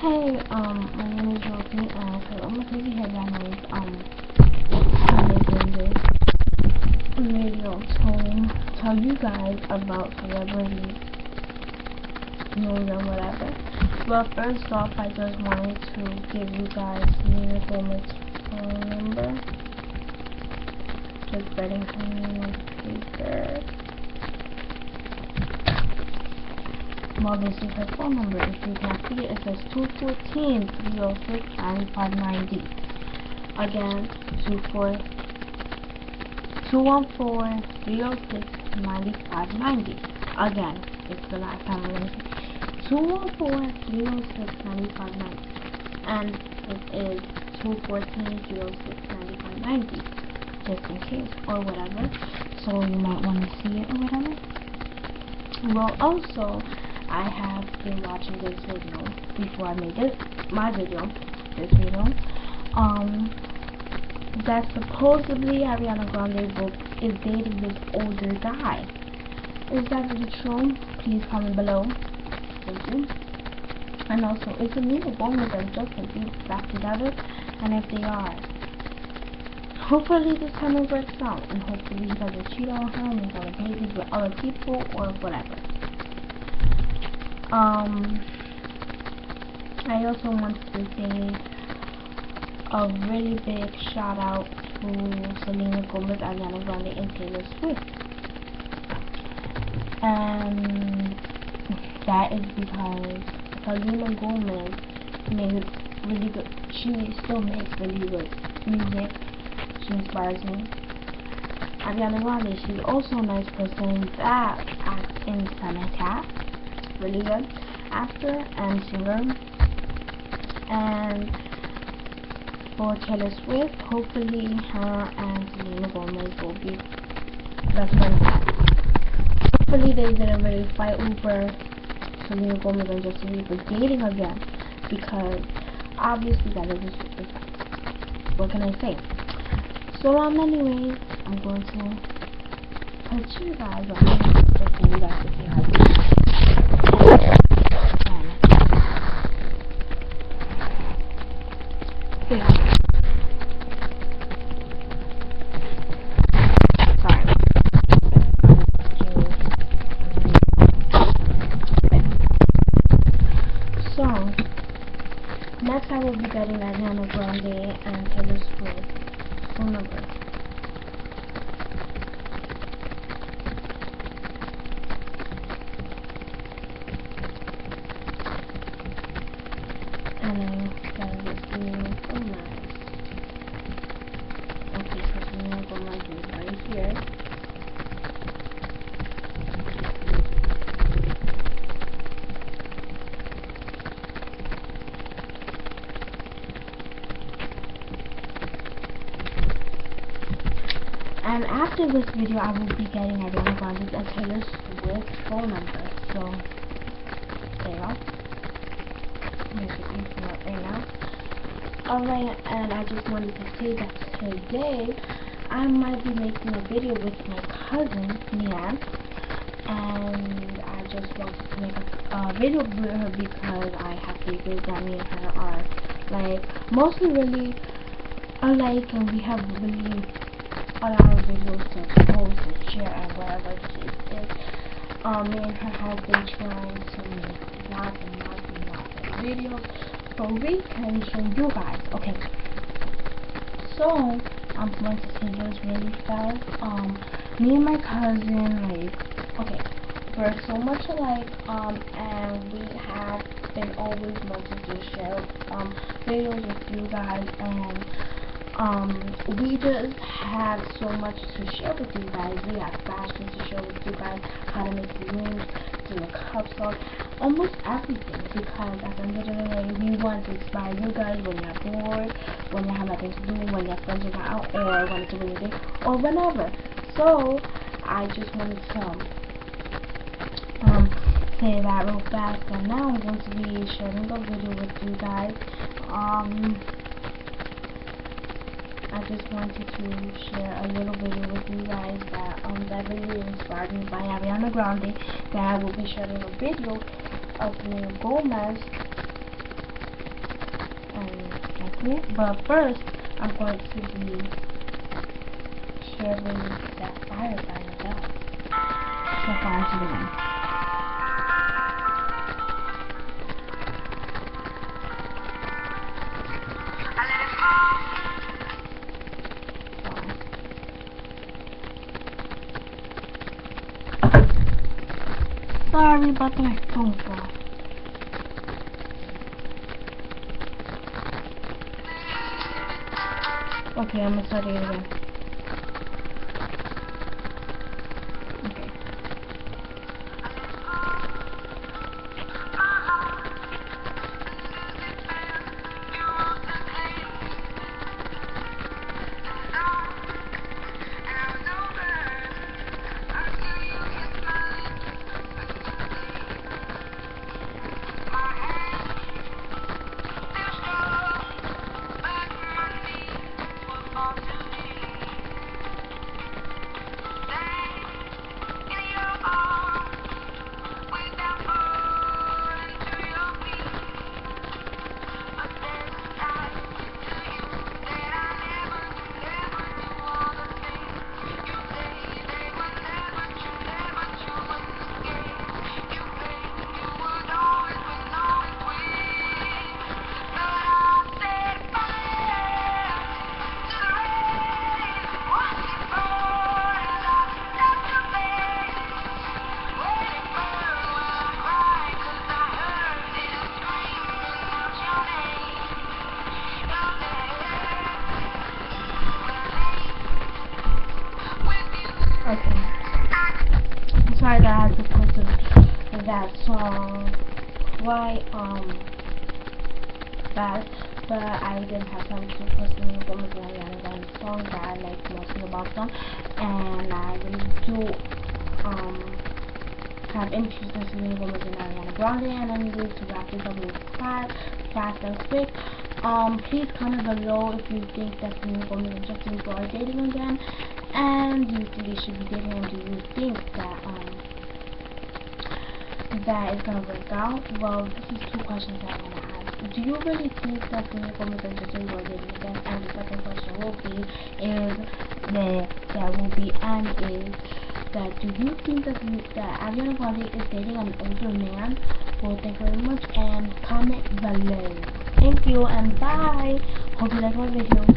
Hey, my name is Rosie, and so I'm gonna be headliners, making this video to tell you guys about celebrities, news, and whatever. But first off, I just wanted to give you guys Selena Gomez's phone number. Just getting her name on paper. Well, this is her phone number. If you can see it, it says 214-306-9590. Again, 214-306-9590. Again, it's the last time I'm going to say 214-306-9590. And it is 214-306-9590. Just in case, or whatever. So you might want to see it or whatever. Well, also, I have been watching this video before I made this video, that supposedly Ariana Grande is dating this older guy. Is that really true? Please comment below. Thank you. And also, is Selena Gomez and Justin Bieber back together? And if they are, hopefully this time it works out, and hopefully he doesn't cheat on her and he's on babies with other people or whatever. I also want to say a really big shout out to Selena Gomez, Ariana Grande, and Taylor Swift. And that is because Selena Gomez made really good, she still makes really good music. She inspires me. Ariana Grande, she's also a nice person that acts in Seneca. Really good actor and singer. And for Taylor Swift, hopefully her and Selena Gomez will be best friends. Hopefully they didn't really fight over Selena Gomez and Justin Bieber dating again, because obviously that doesn't suit the facts. What can I say? So anyways, I'm going to put you guys on the just so you guys can see how it is. Sorry. So next I will be getting Ariana Grande and Taylor Swift phone number. And I got this new phone line. Okay, so Selena Gomez is right here. And after this video, I will be getting Ariana Grande's and Taylor Swift's phone number. So, there you go. Basically, right now. Alright, and I just wanted to say that today, I might be making a video with my cousin, Nian. And I just wanted to make a video with her because I have figures that me and her are, like, mostly really alike, and we have really a lot of videos to post and share and whatever it is. Me and her have been trying to make lots and lots and lots of videos so we can show you guys. Okay, so I'm going to say this really fast. Me and my cousin, like, okay, we're so much alike, and we have been always wanting to share videos with you guys, and we just have so much to share with you guys. We have fashion to share with you guys, how to make rooms, to make cups on, almost everything, because at the end of the day, we want to inspire you guys when you're bored, when you have nothing to do, when your friends are out, or when it's a rainy day, or whenever. So, I just wanted to say that real fast, and now I'm going to be sharing a video with you guys. I just wanted to share a little video with you guys that that really inspired me by Ariana Grande, that I will be sharing a video of Selena Gomez and like me. But first, I'm going to be sharing that fire by myself. So far into the room. Sorry about my phone call. Okay, I'm gonna start it again. Okay. Okay. I'm sorry that I had to put that song quite fast, but I didn't have time to put Selena Gomez and Ariana Grande song that I like mostly about them, and I really do have interest in Selena Gomez and Ariana Grande, and I'm going to wrap this up really fast and quick. Please comment below if you think that Selena Gomez and Justin Bieber are dating again, and do you think they should be dating, and do you think that that is gonna work out? Well, this is two questions that I want to ask. Do you really think that Selena Gomez and Justin Bieber are dating again? And the second question will be is that do you think that Ariana Grande is dating an older man? Well, thank you very much, and comment below. Thank you, and bye. Hope you like my video.